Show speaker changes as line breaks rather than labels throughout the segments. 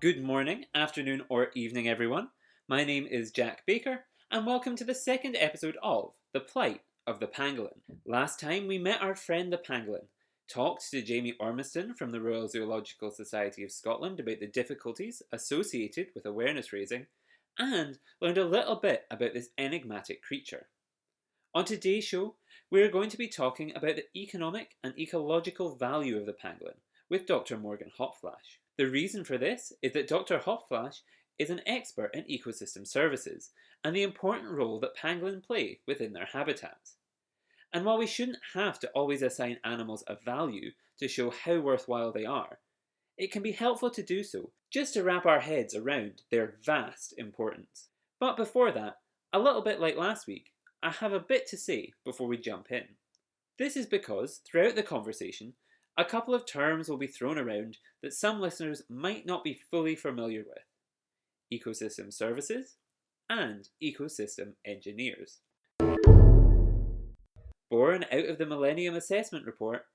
Good morning, afternoon, or evening, everyone. My name is Jack Baker, and welcome to the second episode of The Plight of the Pangolin. Last time we met our friend the pangolin, talked to Jamie Ormiston from the Royal Zoological Society of Scotland about the difficulties associated with awareness raising, and learned a little bit about this enigmatic creature. On today's show, we're going to be talking about the economic and ecological value of the pangolin with Dr Morgan Hauptfleisch. The reason for this is that Dr Hauptfleisch is an expert in ecosystem services and the important role that pangolin play within their habitats. And while we shouldn't have to always assign animals a value to show how worthwhile they are, it can be helpful to do so just to wrap our heads around their vast importance. But before that, a little bit like last week, I have a bit to say before we jump in. This is because throughout the conversation, a couple of terms will be thrown around that some listeners might not be fully familiar with: ecosystem services and ecosystem engineers. Born out of the Millennium Assessment Report,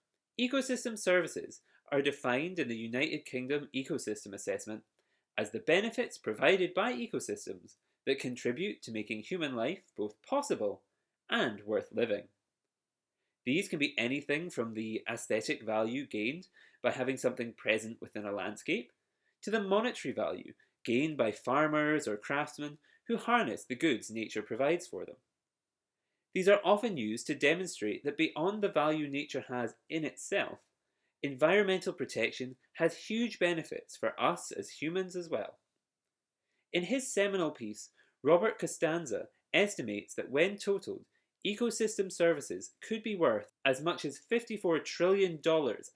ecosystem services are defined in the United Kingdom Ecosystem Assessment as the benefits provided by ecosystems that contribute to making human life both possible and worth living. These can be anything from the aesthetic value gained by having something present within a landscape, to the monetary value gained by farmers or craftsmen who harness the goods nature provides for them. These are often used to demonstrate that beyond the value nature has in itself, environmental protection has huge benefits for us as humans as well. In his seminal piece, Robert Costanza estimates that when totaled, ecosystem services could be worth as much as $54 trillion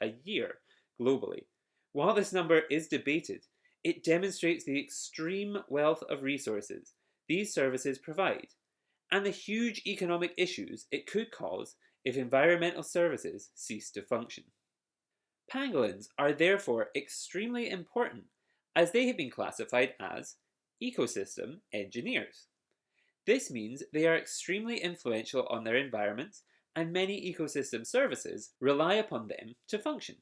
a year globally. While this number is debated, it demonstrates the extreme wealth of resources these services provide, and the huge economic issues it could cause if environmental services cease to function. Pangolins are therefore extremely important, as they have been classified as ecosystem engineers. This means they are extremely influential on their environments, and many ecosystem services rely upon them to function.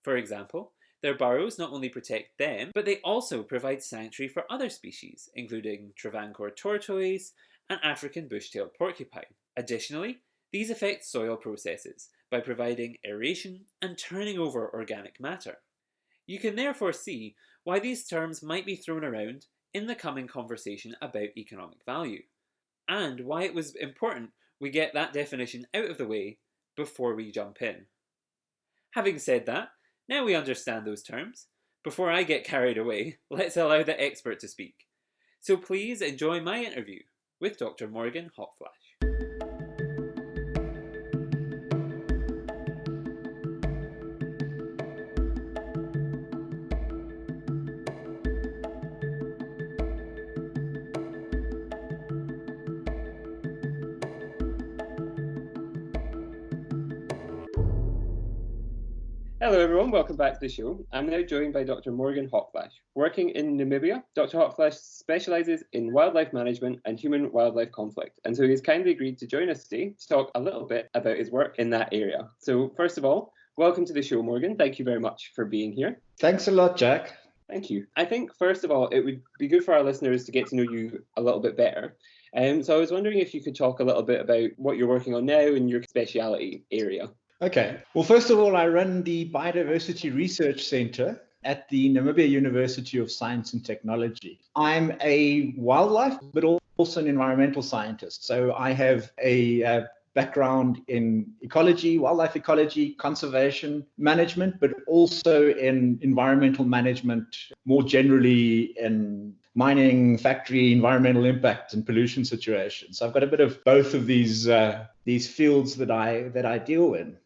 For example, their burrows not only protect them, but they also provide sanctuary for other species, including Travancore tortoise and African bush-tailed porcupine. Additionally, these affect soil processes by providing aeration and turning over organic matter. You can therefore see why these terms might be thrown around in the coming conversation about economic value, and why it was important we get that definition out of the way before we jump in. Having said that, now we understand those terms. Before I get carried away, let's allow the expert to speak. So please enjoy my interview with Dr. Morgan Hauptfleisch. Hello everyone, welcome back to the show. I'm now joined by Dr. Morgan Hauptfleisch. Working in Namibia, Dr. Hauptfleisch specialises in wildlife management and human-wildlife conflict, and so he's kindly agreed to join us today to talk a little bit about his work in that area. So first of all, welcome to the show, Morgan. Thank you very much for being here.
Thanks a lot, Jack.
Thank you. I think first of all, it would be good for our listeners to get to know you a little bit better. So I was wondering if you could talk a little bit about what you're working on now in your speciality area.
Okay. Well, first of all, I run the Biodiversity Research Center at the Namibia University of Science and Technology. I'm a wildlife, but also an environmental scientist. So I have a background in ecology, wildlife ecology, conservation management, but also in environmental management, more generally in mining, factory, environmental impact and pollution situations. So I've got a bit of both of these fields that I deal in.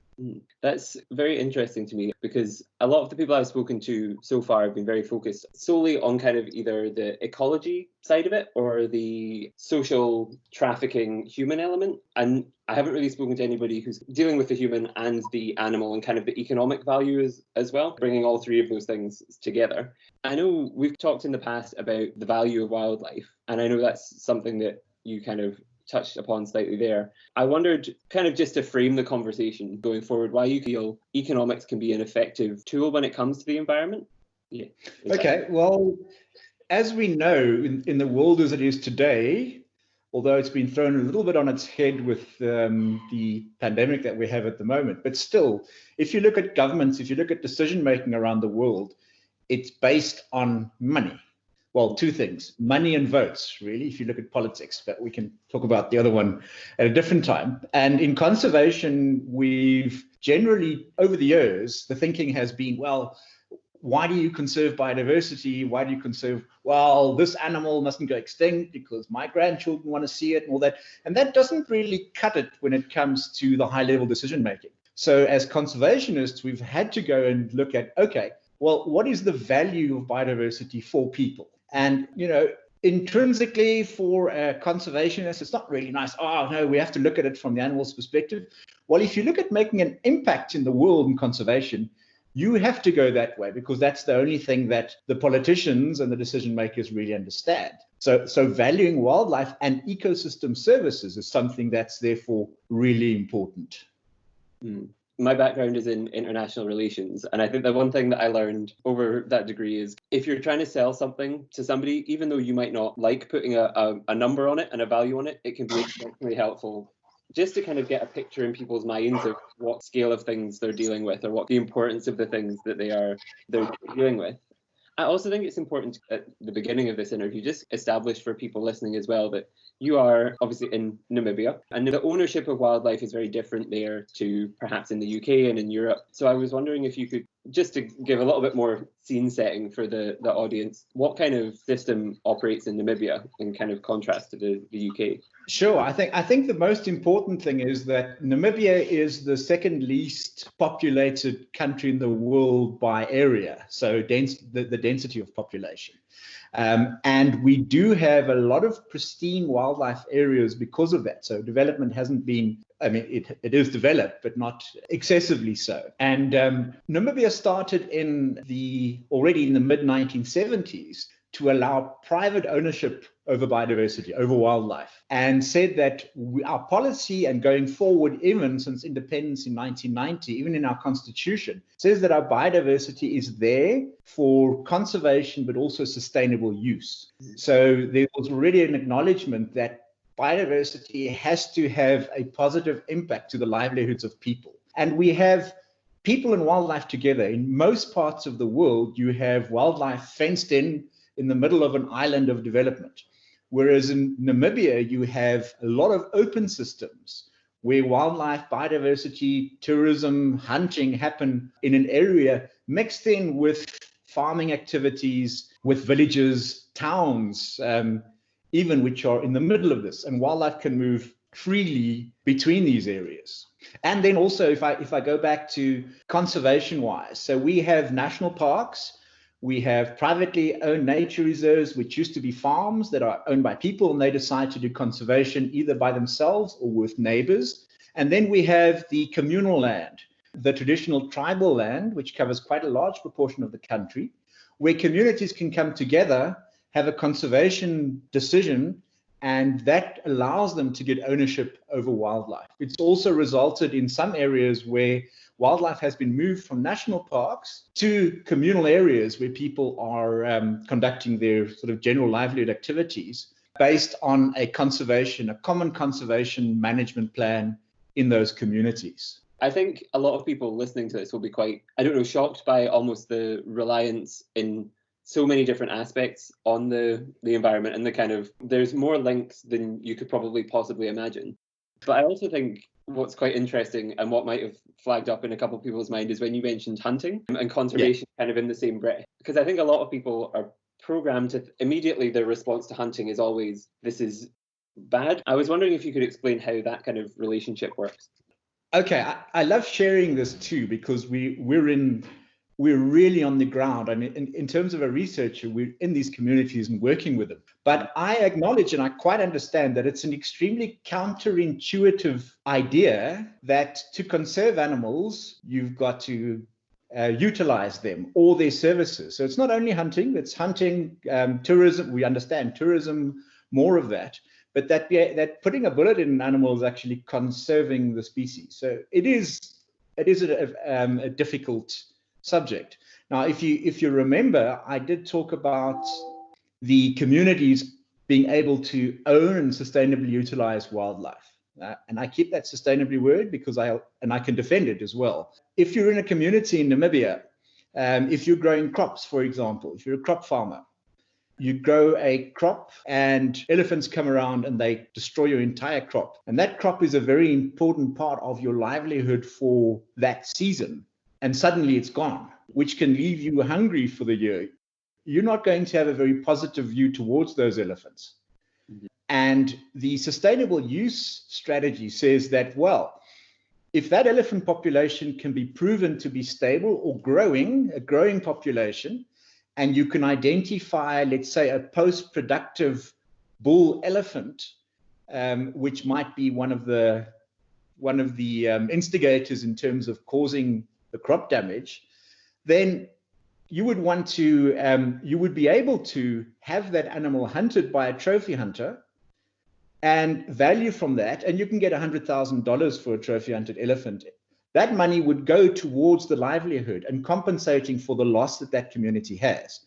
That's very interesting to me, because a lot of the people I've spoken to so far have been very focused solely on kind of either the ecology side of it or the social trafficking human element. And I haven't really spoken to anybody who's dealing with the human and the animal and kind of the economic value as well, bringing all three of those things together. I know we've talked in the past about the value of wildlife, and I know that's something that you kind of touched upon slightly there. I wondered, kind of just to frame the conversation going forward, why you feel economics can be an effective tool when it comes to the environment?
Yeah.
Okay, well, as we know, in the world as it is today, although it's been thrown a little bit on its head with the pandemic that we have at the moment, but still, if you look at governments, if you look at decision making around the world, it's based on money. Well, two things, money and votes, really, if you look at politics, but we can talk about the other one at a different time. And in conservation, we've generally, over the years, the thinking has been, well, why do you conserve biodiversity? Why do you conserve, well, this animal mustn't go extinct because my grandchildren want to see it and all that. And that doesn't really cut it when it comes to the high level decision making. So as conservationists, we've had to go and look at, okay, well, what is the value of biodiversity for people? And, intrinsically for a conservationist, it's not really nice. Oh, no, we have to look at it from the animal's perspective. Well, if you look at making an impact in the world in conservation, you have to go that way because that's the only thing that the politicians and the decision makers really understand. So valuing wildlife and ecosystem services is something that's therefore really important.
My background is in international relations, and I think the one thing that I learned over that degree is if you're trying to sell something to somebody, even though you might not like putting a number on it and a value on it, it can be extremely helpful just to kind of get a picture in people's minds of what scale of things they're dealing with or what the importance of the things that they're dealing with. I also think it's important at the beginning of this interview, just establish for people listening as well that you are obviously in Namibia, and the ownership of wildlife is very different there to perhaps in the UK and in Europe. So I was wondering if you could, just to give a little bit more scene setting for the audience, what kind of system operates in Namibia in kind of contrast to the UK?
Sure. I think the most important thing is that Namibia is the second least populated country in the world by area, so the density of population. And we do have a lot of pristine wildlife areas because of that. So development hasn't been, it is developed, but not excessively so. And Namibia started already in the mid-1970s to allow private ownership over biodiversity, over wildlife, and said that our policy and going forward, even since independence in 1990, even in our constitution, says that our biodiversity is there for conservation, but also sustainable use. So there was already an acknowledgement that biodiversity has to have a positive impact to the livelihoods of people. And we have people and wildlife together. In most parts of the world, you have wildlife fenced in the middle of an island of development. Whereas in Namibia, you have a lot of open systems where wildlife, biodiversity, tourism, hunting happen in an area mixed in with farming activities, with villages, towns, even which are in the middle of this. And wildlife can move freely between these areas. And then also, if I go back to conservation-wise, so we have national parks, we have privately owned nature reserves, which used to be farms that are owned by people, and they decide to do conservation either by themselves or with neighbors. And then we have the communal land, the traditional tribal land, which covers quite a large proportion of the country, where communities can come together, have a conservation decision, and that allows them to get ownership over wildlife. It's also resulted in some areas where wildlife has been moved from national parks to communal areas where people are conducting their sort of general livelihood activities based on a common conservation management plan in those communities.
I think a lot of people listening to this will be quite, shocked by almost the reliance in so many different aspects on the environment and the kind of, there's more links than you could probably possibly imagine. But I also think what's quite interesting and what might have flagged up in a couple of people's mind is when you mentioned hunting and conservation kind of in the same breath. Because I think a lot of people are programmed to immediately their response to hunting is always, this is bad. I was wondering if you could explain how that kind of relationship works.
Okay, I love sharing this too, because we're really on the ground. I mean, in terms of a researcher, we're in these communities and working with them. But I acknowledge and I quite understand that it's an extremely counterintuitive idea that to conserve animals, you've got to utilize them or their services. So it's not only hunting, it's hunting, tourism. We understand tourism, more of that. But that putting a bullet in an animal is actually conserving the species. So it is a difficult subject. Now, if you remember, I did talk about the communities being able to own and sustainably utilize wildlife. And I keep that sustainably word because I can defend it as well. If you're in a community in Namibia, if you're growing crops, for example, if you're a crop farmer, you grow a crop and elephants come around and they destroy your entire crop. And that crop is a very important part of your livelihood for that season. And suddenly it's gone, which can leave you hungry for the year. You're not going to have a very positive view towards those elephants. Mm-hmm. And the sustainable use strategy says that, well, if that elephant population can be proven to be stable or growing, a growing population, and you can identify, let's say, a post-productive bull elephant, which might be one of the instigators in terms of causing the crop damage, then you would want to, you would be able to have that animal hunted by a trophy hunter and value from that, and you can get $100,000 for a trophy hunted elephant. That money would go towards the livelihood and compensating for the loss that community has.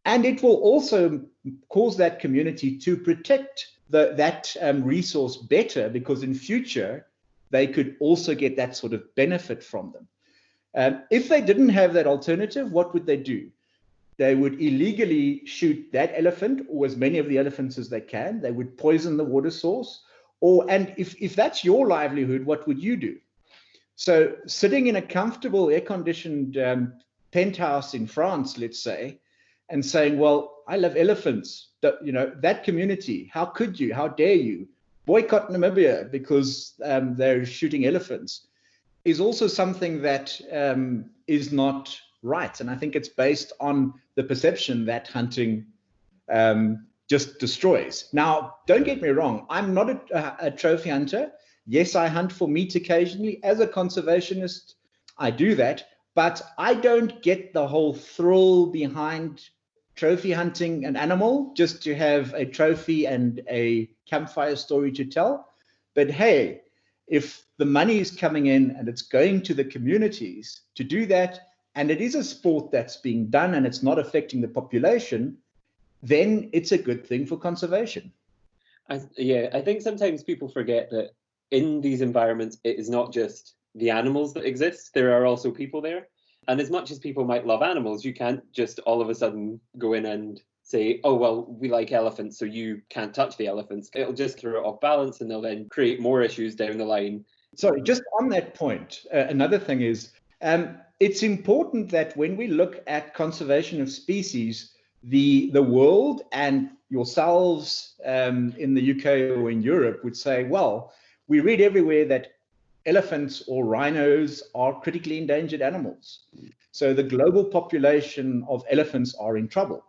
And it will also cause that community to protect that resource better, because in future, they could also get that sort of benefit from them. If they didn't have that alternative, what would they do? They would illegally shoot that elephant or as many of the elephants as they can. They would poison the water source. And if that's your livelihood, what would you do? So sitting in a comfortable air-conditioned penthouse in France, let's say, and saying, well, I love elephants, that community, how could you, how dare you boycott Namibia because they're shooting elephants, is also something that is not right. And I think it's based on the perception that hunting just destroys. Now, don't get me wrong, I'm not a trophy hunter. Yes, I hunt for meat occasionally. As a conservationist, I do that, but I don't get the whole thrill behind trophy hunting an animal just to have a trophy and a campfire story to tell. But hey, if the money is coming in and it's going to the communities to do that, and it is a sport that's being done and it's not affecting the population, then it's a good thing for conservation.
I think sometimes people forget that in these environments, it is not just the animals that exist, there are also people there. And as much as people might love animals, you can't just all of a sudden go in and say, oh, well, we like elephants, so you can't touch the elephants. It'll just throw it off balance and they'll then create more issues down the line.
Sorry, just on that point, another thing is, it's important that when we look at conservation of species, the world and yourselves in the UK or in Europe would say, well, we read everywhere that elephants or rhinos are critically endangered animals. So the global population of elephants are in trouble.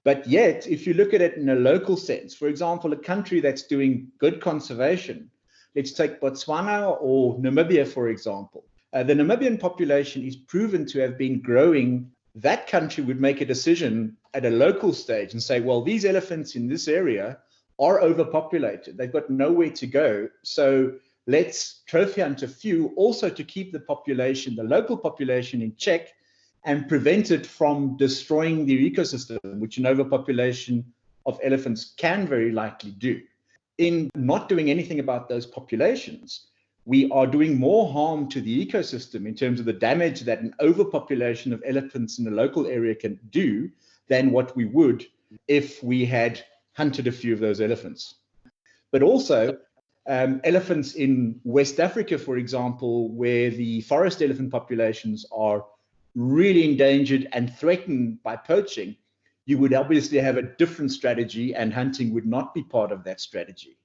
But yet, if you look at it in a local sense, for example, a country that's doing good conservation, let's take Botswana or Namibia, for example. The Namibian population is proven to have been growing. That country would make a decision at a local stage and say, well, these elephants in this area are overpopulated. They've got nowhere to go. So let's trophy hunt a few also to keep the population, the local population, in check and prevent it from destroying the ecosystem, which an overpopulation of elephants can very likely do. In not doing anything about those populations, we are doing more harm to the ecosystem in terms of the damage that an overpopulation of elephants in a local area can do than what we would if we had hunted a few of those elephants. But also, elephants in West Africa, for example, where the forest elephant populations are really endangered and threatened by poaching, you would obviously have a different strategy, and hunting would not be part of that strategy.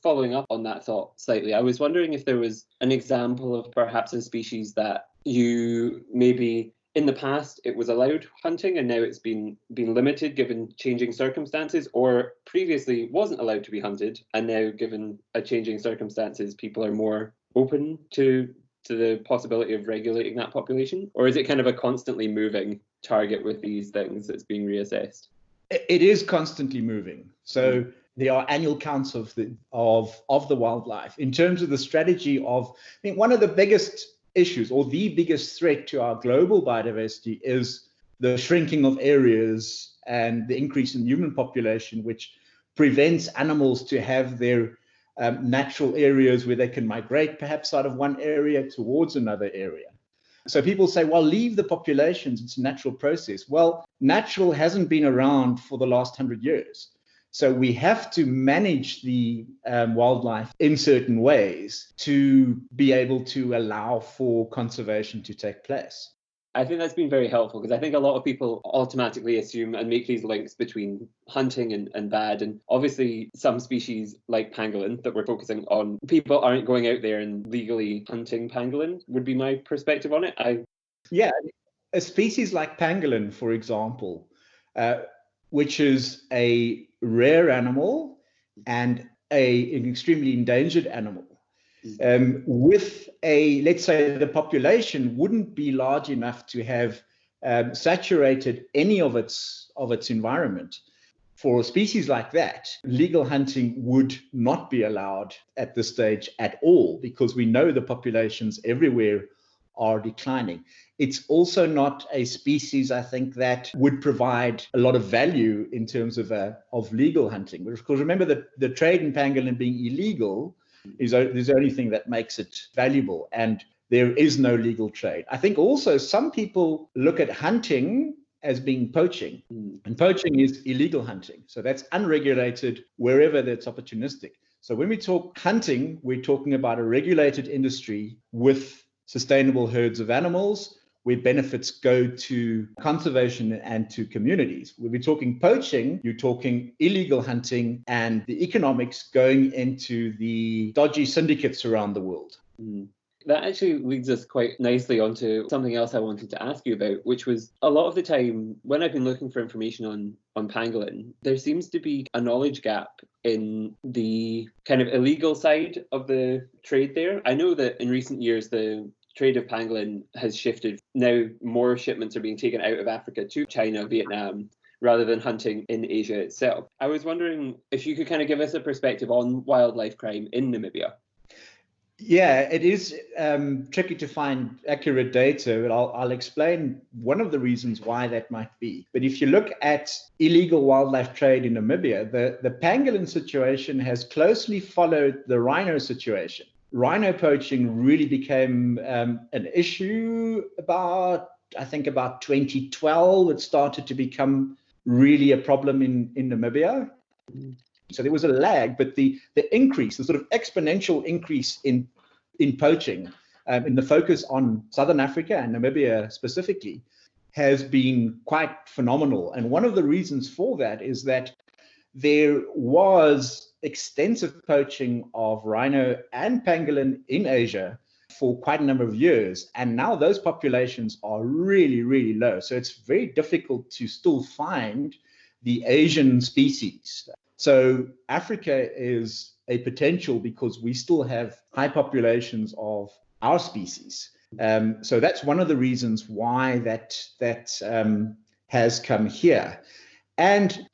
Following up on that thought slightly, I was wondering if there was an example of perhaps a species that you maybe in the past it was allowed hunting and now it's been limited given changing circumstances, or previously wasn't allowed to be hunted and now given a changing circumstances people are more open to the possibility of regulating that population? Or is it kind of a constantly moving target with these things that's being reassessed?
It is constantly moving. So there are annual counts of the wildlife. In terms of the strategy one of the biggest issues or the biggest threat to our global biodiversity is the shrinking of areas and the increase in human population, which prevents animals to have their natural areas where they can migrate, perhaps out of one area towards another area. So people say, well, leave the populations, it's a natural process. Well, natural hasn't been around for the last 100 years. So we have to manage the wildlife in certain ways to be able to allow for conservation to take place.
I think that's been very helpful, because I think a lot of people automatically assume and make these links between hunting and bad. And obviously some species like pangolin that we're focusing on, people aren't going out there and legally hunting pangolin, would be my perspective on it.
Yeah, a species like pangolin, for example, which is a rare animal and an extremely endangered animal. With let's say the population wouldn't be large enough to have saturated any of its environment. For a species like that, legal hunting would not be allowed at this stage at all, because we know the populations everywhere are declining. It's also not a species, I think, that would provide a lot of value in terms of legal hunting. Because remember that the trade in pangolin being illegal is the only thing that makes it valuable, and there is no legal trade. I think also some people look at hunting as being poaching, and poaching is illegal hunting. So that's unregulated wherever that's opportunistic. So when we talk hunting, we're talking about a regulated industry with sustainable herds of animals, where benefits go to conservation and to communities. When we're talking poaching, you're talking illegal hunting and the economics going into the dodgy syndicates around the world.
That actually leads us quite nicely onto something else I wanted to ask you about, which was a lot of the time when I've been looking for information on pangolin, there seems to be a knowledge gap in the kind of illegal side of the trade there. I know that in recent years, the trade of pangolin has shifted. Now more shipments are being taken out of Africa to China, Vietnam, rather than hunting in Asia itself. I was wondering if you could kind of give us a perspective on wildlife crime in Namibia.
Yeah, it is tricky to find accurate data, but I'll explain one of the reasons why that might be. But if you look at illegal wildlife trade in Namibia, the pangolin situation has closely followed the rhino situation. Rhino poaching really became an issue about 2012. It started to become really a problem in Namibia. So there was a lag, but the increase, the sort of exponential increase in poaching, in the focus on Southern Africa and Namibia specifically, has been quite phenomenal. And one of the reasons for that is that there was extensive poaching of rhino and pangolin in Asia for quite a number of years. And now those populations are really, really low. So it's very difficult to still find the Asian species. So Africa is a potential because we still have high populations of our species. So that's one of the reasons why that has come here. And,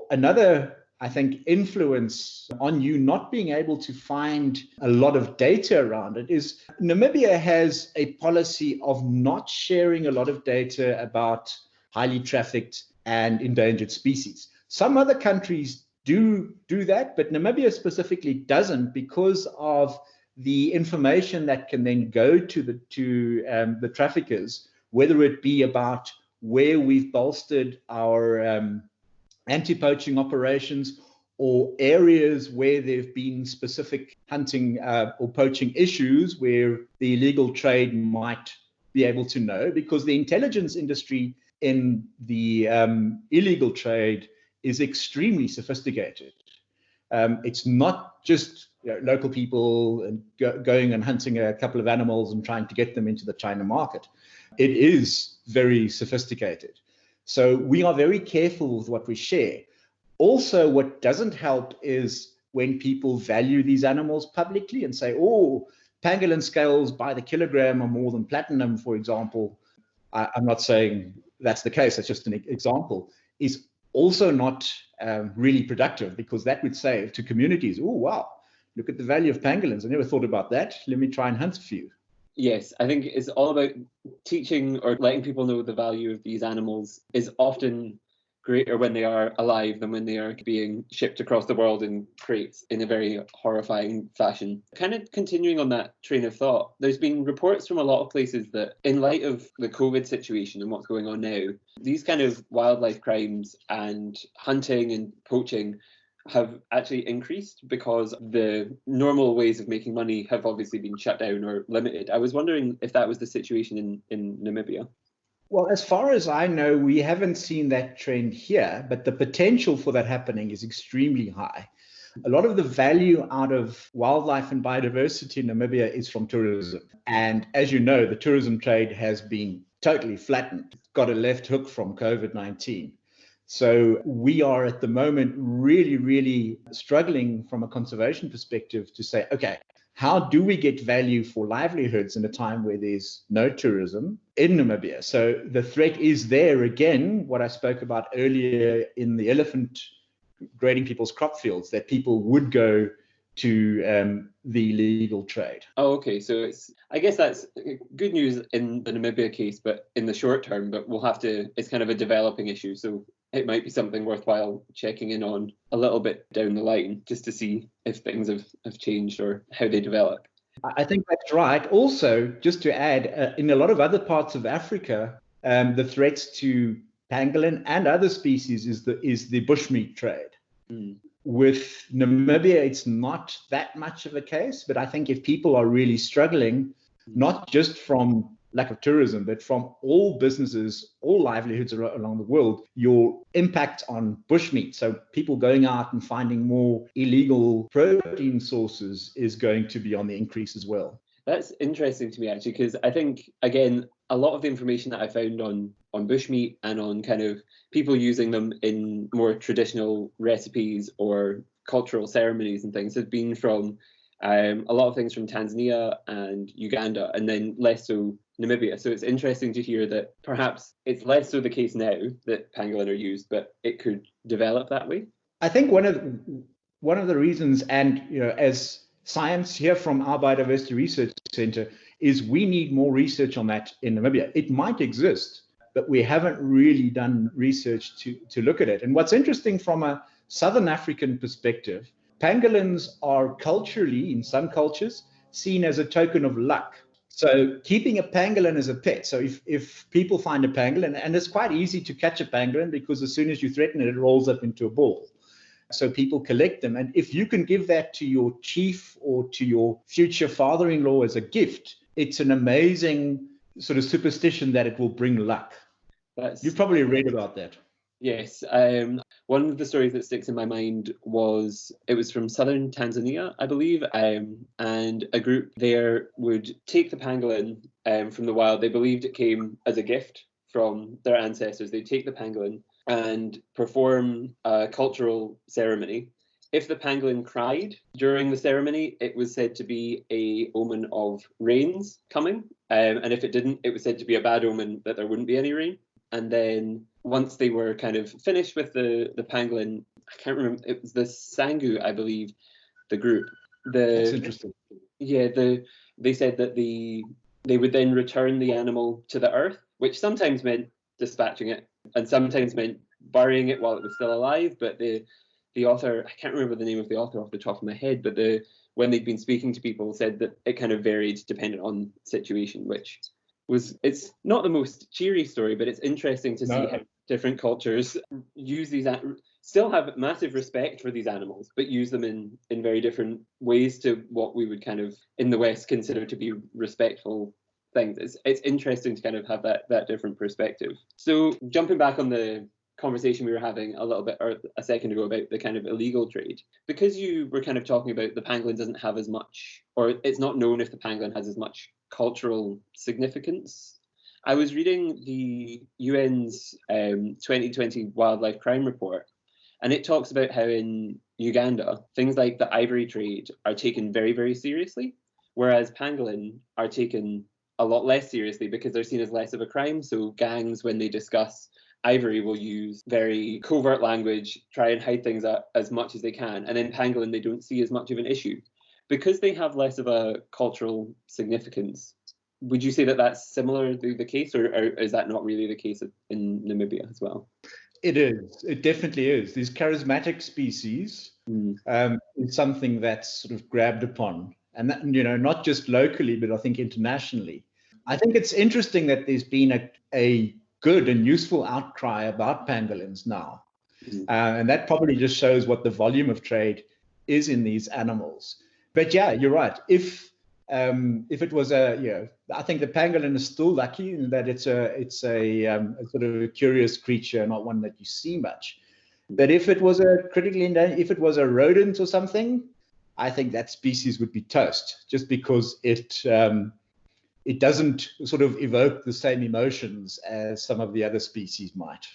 another, I think, influence on you not being able to find a lot of data around it is Namibia has a policy of not sharing a lot of data about highly trafficked and endangered species. Some other countries do that, but Namibia specifically doesn't, because of the information that can then go to the traffickers, whether it be about where we've bolstered our anti-poaching operations, or areas where there have been specific hunting or poaching issues where the illegal trade might be able to know, because the intelligence industry in the illegal trade is extremely sophisticated. It's not just local people and going and hunting a couple of animals and trying to get them into the China market. It is very sophisticated. So we are very careful with what we share. Also, what doesn't help is when people value these animals publicly and say, oh, pangolin scales by the kilogram are more than platinum, for example. I'm not saying that's the case, that's just an example, is also not really productive, because that would say to communities, oh, wow, look at the value of pangolins. I never thought about that. Let me try and hunt a few.
Yes, I think it's all about teaching or letting people know the value of these animals is often greater when they are alive than when they are being shipped across the world in crates in a very horrifying fashion. Kind of continuing on that train of thought, there's been reports from a lot of places that in light of the COVID situation and what's going on now, these kind of wildlife crimes and hunting and poaching have actually increased because the normal ways of making money have obviously been shut down or limited. I was wondering if that was the situation in Namibia.
Well, as far as I know, we haven't seen that trend here, but the potential for that happening is extremely high. A lot of the value out of wildlife and biodiversity in Namibia is from tourism. And as you know, the tourism trade has been totally flattened, got a left hook from COVID-19. So we are at the moment really, really struggling from a conservation perspective to say, okay, how do we get value for livelihoods in a time where there's no tourism in Namibia? So the threat is there again, what I spoke about earlier in the elephant grading people's crop fields, that people would go to the illegal trade.
Oh, okay. So I guess that's good news in the Namibia case, but in the short term, but it's kind of a developing issue. So it might be something worthwhile checking in on a little bit down the line just to see if things have changed or how they develop.
I think that's right. Also, just to add, in a lot of other parts of Africa, the threats to pangolin and other species is the bushmeat trade.
Mm.
With Namibia, it's not that much of a case, but I think if people are really struggling, not just from lack of tourism, but from all businesses, all livelihoods along the world, your impact on bushmeat, so people going out and finding more illegal protein sources, is going to be on the increase as well.
That's interesting to me, actually, because I think, again, a lot of the information that I found on bushmeat and on kind of people using them in more traditional recipes or cultural ceremonies and things has been from a lot of things from Tanzania and Uganda, and then less so Namibia. So it's interesting to hear that perhaps it's less so the case now that pangolin are used, but it could develop that way.
I think one of the reasons, and as science here from our Biodiversity Research Center, is we need more research on that in Namibia. It might exist, but we haven't really done research to look at it. And what's interesting from a Southern African perspective, pangolins are culturally, in some cultures, seen as a token of luck. So keeping a pangolin as a pet. So if people find a pangolin, and it's quite easy to catch a pangolin because as soon as you threaten it, it rolls up into a ball. So people collect them. And if you can give that to your chief or to your future father-in-law as a gift, it's an amazing sort of superstition that it will bring luck. You've probably read about that.
Yes. One of the stories that sticks in my mind it was from southern Tanzania, I believe, and a group there would take the pangolin from the wild. They believed it came as a gift from their ancestors. They'd take the pangolin and perform a cultural ceremony. If the pangolin cried during the ceremony, it was said to be an omen of rains coming. And if it didn't, it was said to be a bad omen that there wouldn't be any rain. And then once they were kind of finished with the pangolin, I can't remember, it was the Sangu, I believe, the group.
That's interesting.
Yeah, they said that they would then return the animal to the earth, which sometimes meant dispatching it and sometimes meant burying it while it was still alive. But the author, I can't remember the name of the author off the top of my head, but when they'd been speaking to people, said that it kind of varied depending on situation, which it's not the most cheery story, but it's interesting to see how different cultures use these, still have massive respect for these animals, but use them in very different ways to what we would kind of in the West consider to be respectful things. It's interesting to kind of have that different perspective. So jumping back on the conversation we were having a little bit or a second ago about the kind of illegal trade, because you were kind of talking about the pangolin doesn't have as much, or it's not known if the pangolin has as much cultural significance. I was reading the UN's 2020 wildlife crime report, and it talks about how in Uganda things like the ivory trade are taken very, very seriously, whereas pangolin are taken a lot less seriously because they're seen as less of a crime. So gangs, when they discuss ivory, will use very covert language, try and hide things as much as they can. And in pangolin, they don't see as much of an issue. Because they have less of a cultural significance, Would you say that that's similarly the case, or is that not really the case in Namibia as well?
It is. It definitely is. These charismatic species is something that's sort of grabbed upon, and that, not just locally, but I think internationally. I think it's interesting that there's been a good and useful outcry about pangolins now, and that probably just shows what the volume of trade is in these animals. But yeah, you're right. If it was I think the pangolin is still lucky in that it's a sort of a curious creature, not one that you see much. But if it was a critically endangered, if it was a rodent or something, I think that species would be toast, just because it doesn't sort of evoke the same emotions as some of the other species might.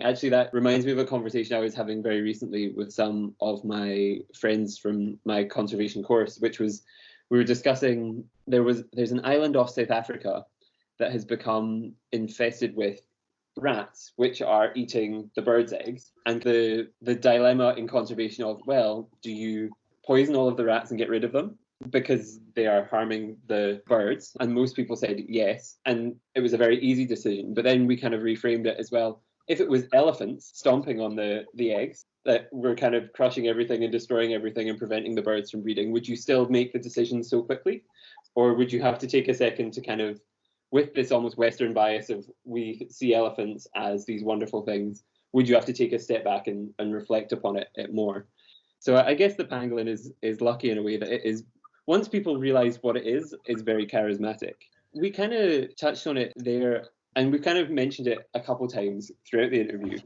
Actually, that reminds me of a conversation I was having very recently with some of my friends from my conservation course, which was, we were discussing, there's an island off South Africa that has become infested with rats, which are eating the birds' eggs. And the dilemma in conservation of, well, do you poison all of the rats and get rid of them because they are harming the birds? And most people said yes. And it was a very easy decision. But then we kind of reframed it as, well, if it was elephants stomping on the eggs that were kind of crushing everything and destroying everything and preventing the birds from breeding, would you still make the decision so quickly? Or would you have to take a second to kind of, with this almost Western bias of we see elephants as these wonderful things, would you have to take a step back and reflect upon it more? So I guess the pangolin is lucky in a way that it is, once people realize what it is very charismatic. We kind of touched on it there, and we kind of mentioned it a couple times throughout the interview,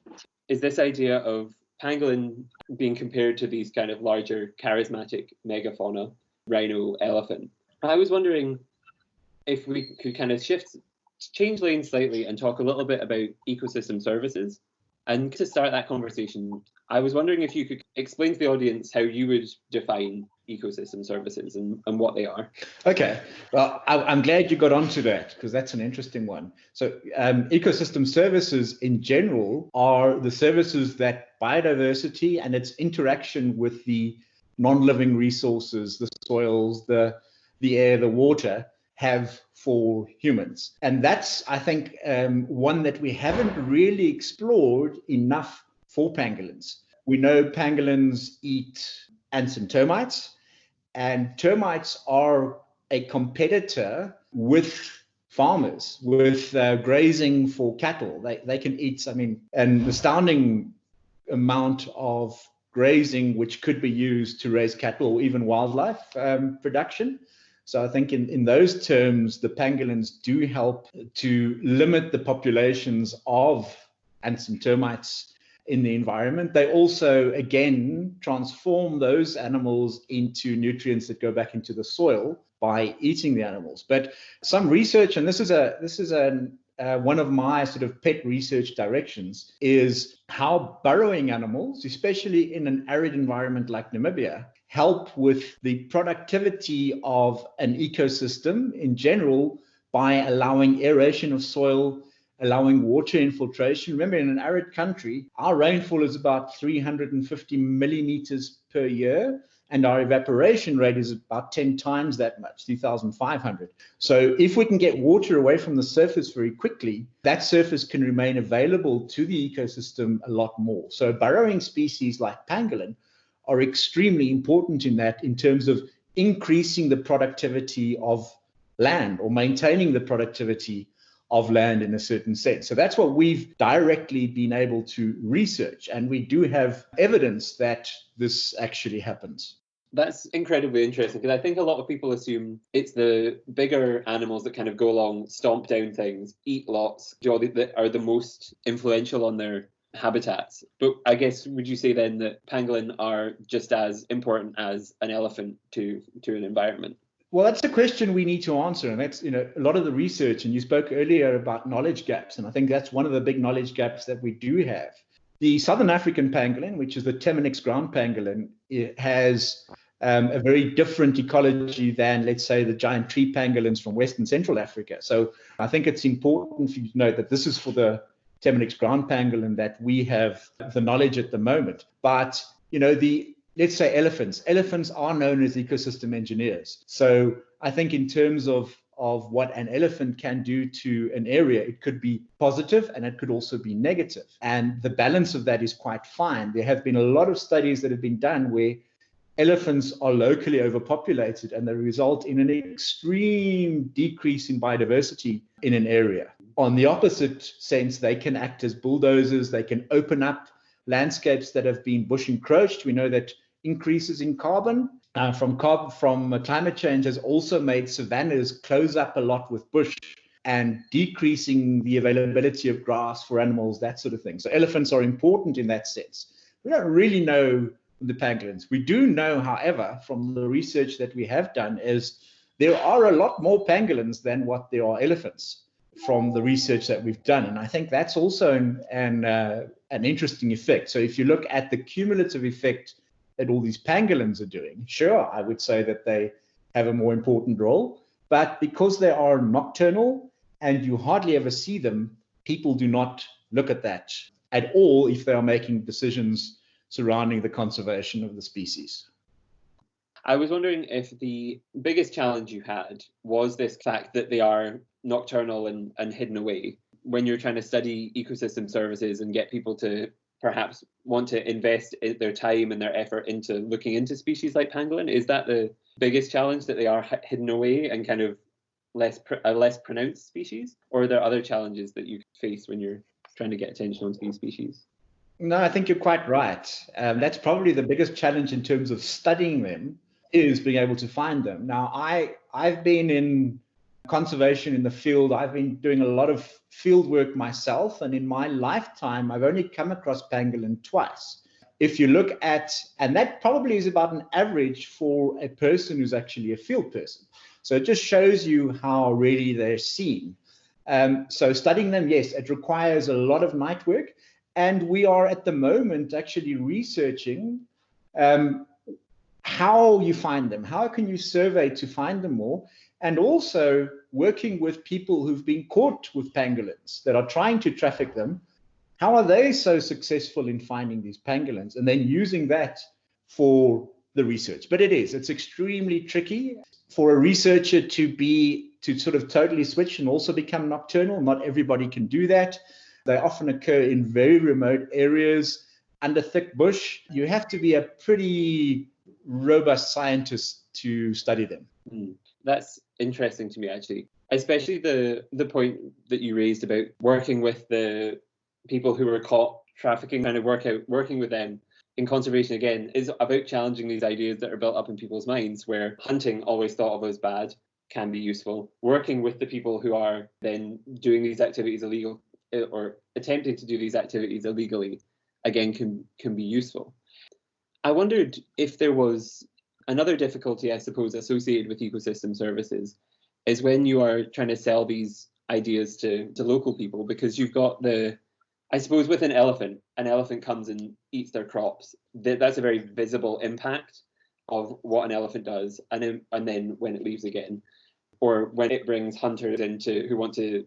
is this idea of pangolin being compared to these kind of larger charismatic megafauna, rhino, elephant. I was wondering if we could kind of change lanes slightly and talk a little bit about ecosystem services. And to start that conversation, I was wondering if you could explain to the audience how you would define ecosystem services and what they are.
Okay, well, I'm glad you got onto that, because that's an interesting one. So ecosystem services in general are the services that biodiversity and its interaction with the non-living resources, the soils, the air, the water, have for humans. And that's, I think, one that we haven't really explored enough for pangolins. We know pangolins eat ants and termites, and termites are a competitor with farmers, with grazing for cattle. They can eat, an astounding amount of grazing, which could be used to raise cattle or even wildlife production. So I think in those terms, the pangolins do help to limit the populations of ants and termites in the environment. They also, again, transform those animals into nutrients that go back into the soil by eating the animals. But some research, and this is one of my sort of pet research directions, is how burrowing animals, especially in an arid environment like Namibia, help with the productivity of an ecosystem in general by allowing aeration of soil, allowing water infiltration. Remember, in an arid country, our rainfall is about 350 millimeters per year, and our evaporation rate is about 10 times that much, 3,500. So if we can get water away from the surface very quickly, that surface can remain available to the ecosystem a lot more. So burrowing species like pangolin are extremely important in that, in terms of increasing the productivity of land or maintaining the productivity of land in a certain sense. So that's what we've directly been able to research. And we do have evidence that this actually happens.
That's incredibly interesting, because I think a lot of people assume it's the bigger animals that kind of go along, stomp down things, eat lots, that are the most influential on their habitats. But I guess, would you say then that pangolin are just as important as an elephant to an environment?
Well, that's the question we need to answer. And that's, a lot of the research, and you spoke earlier about knowledge gaps. And I think that's one of the big knowledge gaps that we do have. The Southern African pangolin, which is the Temminck's ground pangolin, it has a very different ecology than, let's say, the giant tree pangolins from Western Central Africa. So I think it's important for you to note that this is for the Temminck's ground pangolin that we have the knowledge at the moment. But, let's say elephants are known as ecosystem engineers. So I think in terms of of what an elephant can do to an area. It could be positive and it could also be negative. And the balance of that is quite fine. There have been a lot of studies that have been done where elephants are locally overpopulated and they result in an extreme decrease in biodiversity in an area. On the opposite sense, they can act as bulldozers. They can open up landscapes that have been bush encroached. We know that increases in carbon from climate change has also made savannas close up a lot with bush and decreasing the availability of grass for animals, that sort of thing. So elephants are important in that sense. We don't really know the pangolins. We do know, however, from the research that we have done, is there are a lot more pangolins than what there are elephants from the research that we've done. And I think that's also an interesting effect. So if you look at the cumulative effect that all these pangolins are doing, sure, I would say that they have a more important role. But because they are nocturnal and you hardly ever see them, people do not look at that at all if they are making decisions surrounding the conservation of the species.
I was wondering if the biggest challenge you had was this fact that they are nocturnal and hidden away. When you're trying to study ecosystem services and get people to perhaps want to invest their time and their effort into looking into species like pangolin, is that the biggest challenge, that they are hidden away and kind of a less pronounced species? Or are there other challenges that you face when you're trying to get attention on these species?
No, I think you're quite right. That's probably the biggest challenge in terms of studying them, is being able to find them. Now, I've been in conservation in the field. I've been doing a lot of field work myself, and in my lifetime, I've only come across pangolin twice. If you look at, and that probably is about an average for a person who's actually a field person. So it just shows you how rarely they're seen. So studying them, yes, it requires a lot of night work. And we are at the moment actually researching how you find them. How can you survey to find them more? And also working with people who've been caught with pangolins that are trying to traffic them. How are they so successful in finding these pangolins? And then using that for the research. But it's extremely tricky for a researcher to sort of totally switch and also become nocturnal. Not everybody can do that. They often occur in very remote areas under thick bush. You have to be a pretty robust scientist to study them.
That's interesting to me, actually, especially the point that you raised about working with the people who were caught trafficking, kind of working with them in conservation, again, is about challenging these ideas that are built up in people's minds, where hunting, always thought of as bad, can be useful. Working with the people who are then doing these activities illegal, or attempting to do these activities illegally, again, can be useful. I wondered if there was another difficulty, I suppose, associated with ecosystem services, is when you are trying to sell these ideas to local people, because you've got I suppose with an elephant comes and eats their crops. That's a very visible impact of what an elephant does, and then when it leaves again, or when it brings hunters in who want to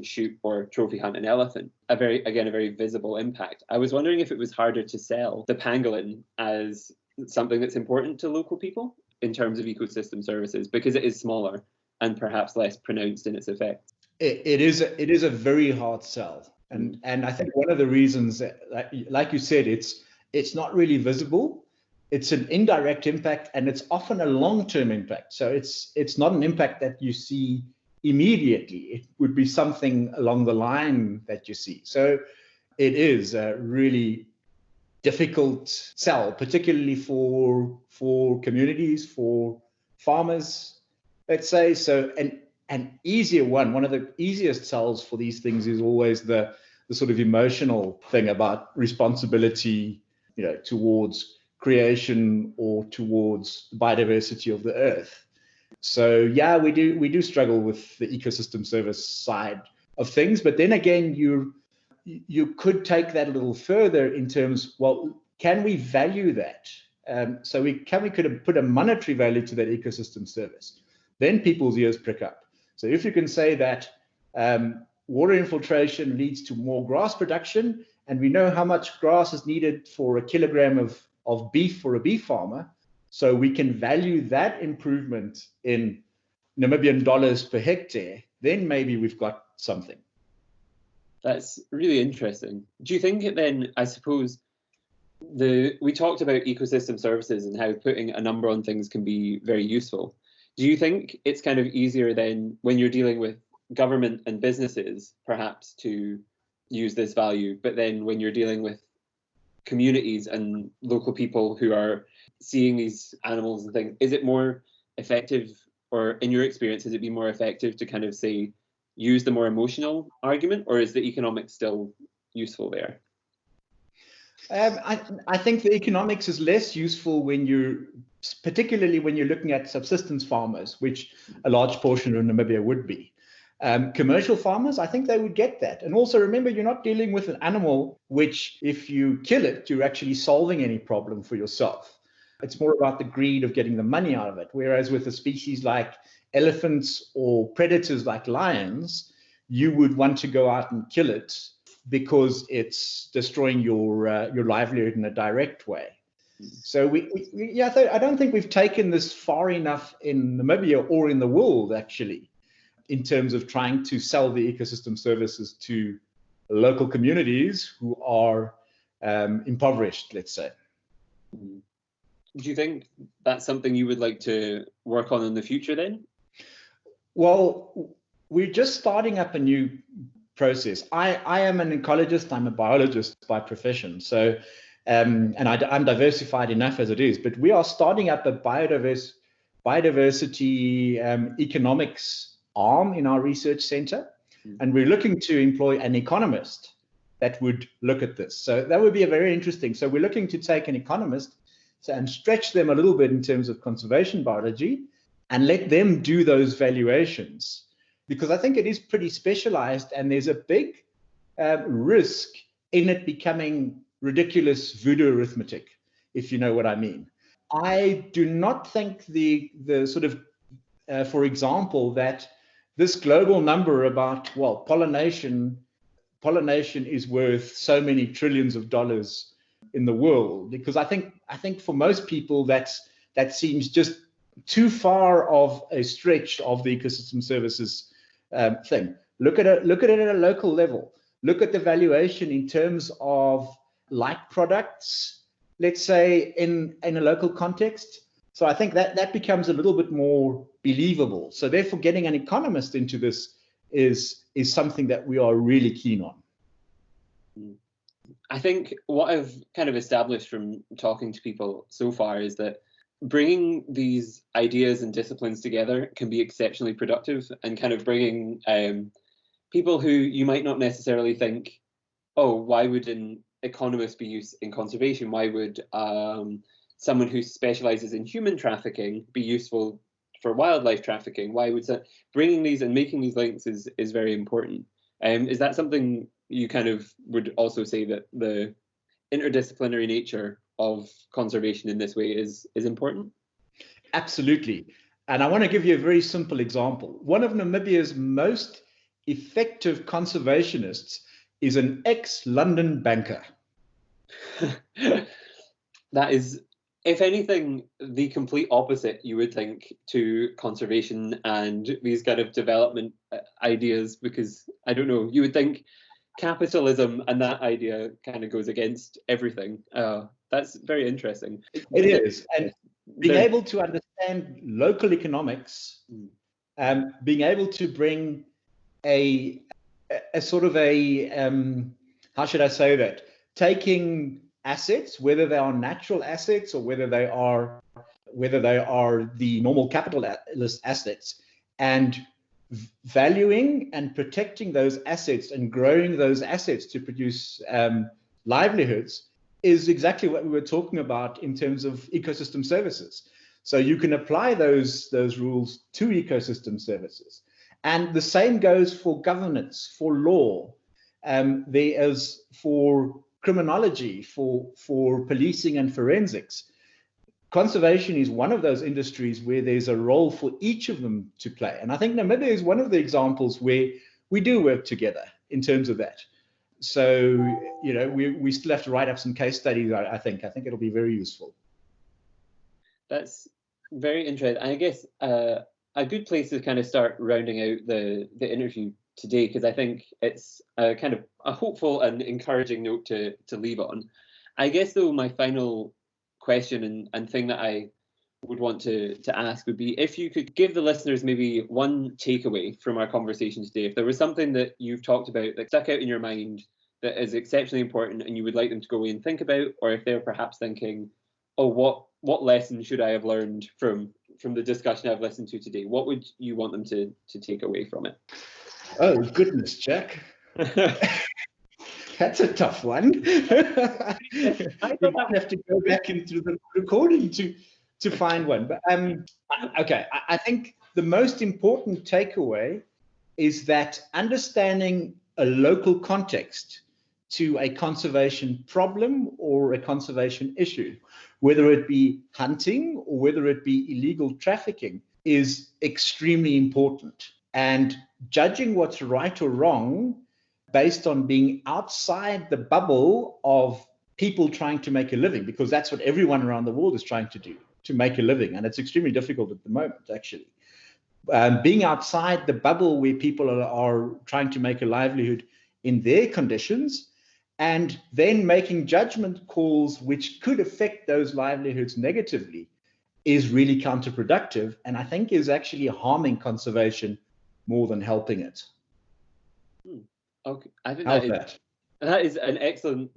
shoot or trophy hunt an elephant, a very visible impact. I was wondering if it was harder to sell the pangolin as something that's important to local people in terms of ecosystem services, because it is smaller and perhaps less pronounced in its effects.
It is a very hard sell. And I think one of the reasons that, like you said, it's not really visible. It's an indirect impact, and it's often a long-term impact. So it's not an impact that you see immediately. It would be something along the line that you see. So it is a really difficult sell, particularly for communities, for farmers, let's say. So an easier one of the easiest sells for these things is always the sort of emotional thing about responsibility, towards creation or towards the biodiversity of the earth. So yeah, we do struggle with the ecosystem service side of things, but then again, you could take that a little further in terms, well, can we value that? So we could put a monetary value to that ecosystem service. Then people's ears prick up. So if you can say that water infiltration leads to more grass production, and we know how much grass is needed for a kilogram of beef for a beef farmer, so we can value that improvement in Namibian dollars per hectare, then maybe we've got something.
That's really interesting. Do you think it then, I suppose, we talked about ecosystem services and how putting a number on things can be very useful. Do you think it's kind of easier then when you're dealing with government and businesses, perhaps, to use this value, but then when you're dealing with communities and local people who are seeing these animals and things, is it more effective, or in your experience, has it been more effective to kind of say, use the more emotional argument, or is the economics still useful there?
I think the economics is less useful particularly when you're looking at subsistence farmers, which a large portion of Namibia would be. Commercial farmers, I think they would get that. And also remember, you're not dealing with an animal which, if you kill it, you're actually solving any problem for yourself. It's more about the greed of getting the money out of it. Whereas with a species like elephants or predators like lions, you would want to go out and kill it because it's destroying your livelihood in a direct way. So I don't think we've taken this far enough in Namibia or in the world, actually, in terms of trying to sell the ecosystem services to local communities who are impoverished, let's say.
Do you think that's something you would like to work on in the future then?
Well, we're just starting up a new process. I am an ecologist, I'm a biologist by profession, so and I'm diversified enough as it is, but we are starting up a biodiversity economics arm in our research center, and we're looking to employ an economist that would look at this. So that would be a very interesting. So we're looking to take an economist and stretch them a little bit in terms of conservation biology and let them do those valuations, because I think it is pretty specialized and there's a big risk in it becoming ridiculous voodoo arithmetic, if you know what I mean. I do not think the sort of, for example, that this global number about, well, pollination is worth so many trillions of dollars in the world, because I think for most people that seems just too far of a stretch of the ecosystem services thing. Look at it at a local level. Look at the valuation in terms of like products, let's say in a local context. So I think that becomes a little bit more believable. So therefore, getting an economist into this is something that we are really keen on.
I think what I've kind of established from talking to people so far is that bringing these ideas and disciplines together can be exceptionally productive, and kind of bringing people who you might not necessarily think, oh, why would an economist be used in conservation? Why would someone who specializes in human trafficking be useful for wildlife trafficking? Why would bringing these and making these links is very important. Is that something you kind of would also say, that the interdisciplinary nature of conservation in this way is important?
Absolutely. And I want to give you a very simple example. One of Namibia's most effective conservationists is an ex-London banker.
That is, if anything, the complete opposite, you would think, to conservation and these kind of development ideas, because, I don't know, you would think capitalism and that idea kind of goes against everything. That's very interesting.
It is. And being able to understand local economics, being able to bring a sort of how should I say that? Taking assets, whether they are natural assets or whether they are the normal capitalist assets, and valuing and protecting those assets and growing those assets to produce livelihoods is exactly what we were talking about in terms of ecosystem services. So you can apply those rules to ecosystem services. And the same goes for governance, for law. There is for criminology, for policing and forensics. Conservation is one of those industries where there's a role for each of them to play. And I think Namibia is one of the examples where we do work together in terms of that. So, you know, we still have to write up some case studies, I think. I think it'll be very useful.
That's very interesting. I guess a good place to kind of start rounding out the interview today, because I think it's a kind of a hopeful and encouraging note to leave on. I guess, though, my final question and thing that I would want to ask would be if you could give the listeners maybe one takeaway from our conversation today. If there was something that you've talked about that stuck out in your mind that is exceptionally important and you would like them to go away and think about, or if they're perhaps thinking, oh, what lesson should I have learned from the discussion I've listened to today, what would you want them to take away from it?
Oh, goodness, Jack. That's a tough one. I might have to go back into the recording to find one. But okay, I think the most important takeaway is that understanding a local context to a conservation problem or a conservation issue, whether it be hunting or whether it be illegal trafficking, is extremely important. And judging what's right or wrong based on being outside the bubble of people trying to make a living, because that's what everyone around the world is trying to do, to make a living. And it's extremely difficult at the moment, actually. Being outside the bubble where people are trying to make a livelihood in their conditions, and then making judgment calls which could affect those livelihoods negatively, is really counterproductive, and I think is actually harming conservation more than helping it.
Okay, I think that is an excellent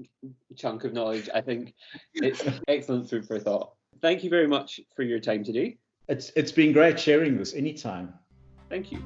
chunk of knowledge. I think it's excellent food for thought. Thank you very much for your time today.
It's been great sharing this anytime.
Thank you.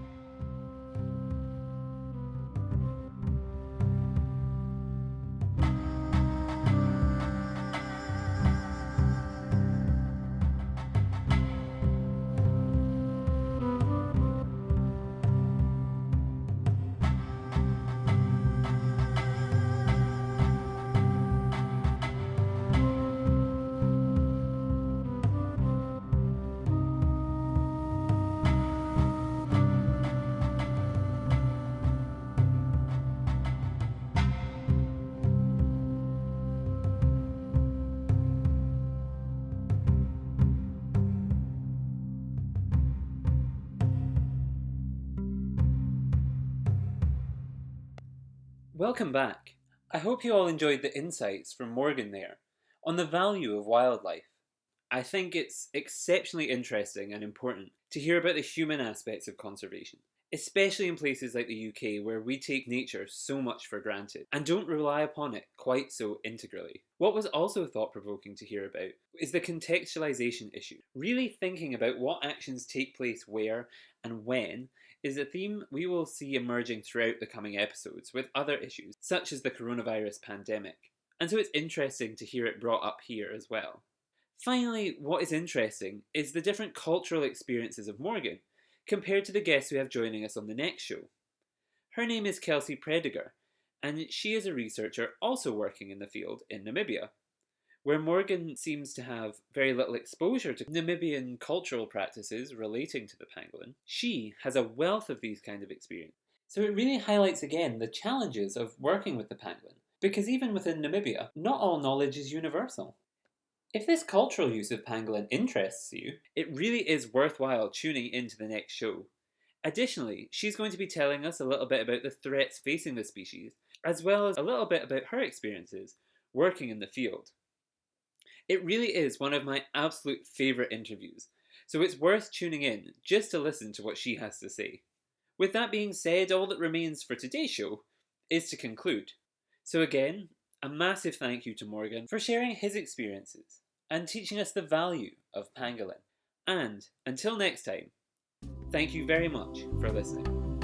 Welcome back. I hope you all enjoyed the insights from Morgan there on the value of wildlife. I think it's exceptionally interesting and important to hear about the human aspects of conservation, especially in places like the UK where we take nature so much for granted and don't rely upon it quite so integrally. What was also thought-provoking to hear about is the contextualisation issue. Really thinking about what actions take place where and when is a theme we will see emerging throughout the coming episodes with other issues, such as the coronavirus pandemic. And so it's interesting to hear it brought up here as well. Finally, what is interesting is the different cultural experiences of Morgan compared to the guests we have joining us on the next show. Her name is Kelsey Prediger, and she is a researcher also working in the field in Namibia. Where Morgan seems to have very little exposure to Namibian cultural practices relating to the pangolin, she has a wealth of these kind of experience. So it really highlights again the challenges of working with the pangolin, because even within Namibia, not all knowledge is universal. If this cultural use of pangolin interests you, it really is worthwhile tuning into the next show. Additionally, she's going to be telling us a little bit about the threats facing the species, as well as a little bit about her experiences working in the field. It really is one of my absolute favourite interviews, so it's worth tuning in just to listen to what she has to say. With that being said, all that remains for today's show is to conclude. So again, a massive thank you to Morgan for sharing his experiences and teaching us the value of pangolin. And until next time, thank you very much for listening.